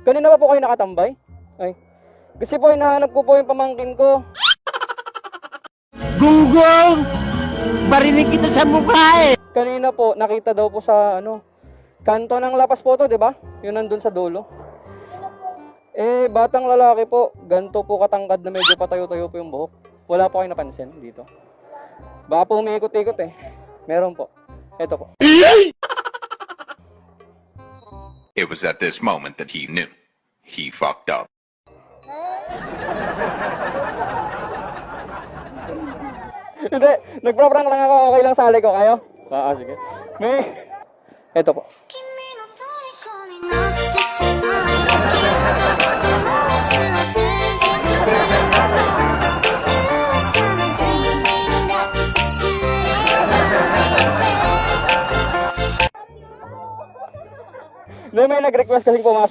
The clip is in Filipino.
Kanina pa po kayo nakatambay? Ay. Kasi po hinahanap ko po yung pamangkin ko. Gunggong! Barinig kita sa mukha eh! Kanina po, nakita daw po sa kanto ng Lapas po to, di ba? Yun nandun sa dulo. Eh, batang lalaki po, ganto po katangkad na medyo patayo-tayo po yung buhok. Wala po kayo napansin dito. Baka po umiikot-ikot eh. Meron po. Ito po. It was at this moment that he knew. He fucked up. Hindi, nagpro-prank lang ako. Okay lang sali ko. Kayo? Sige. May... Ito po. May nag-request kasing pumasok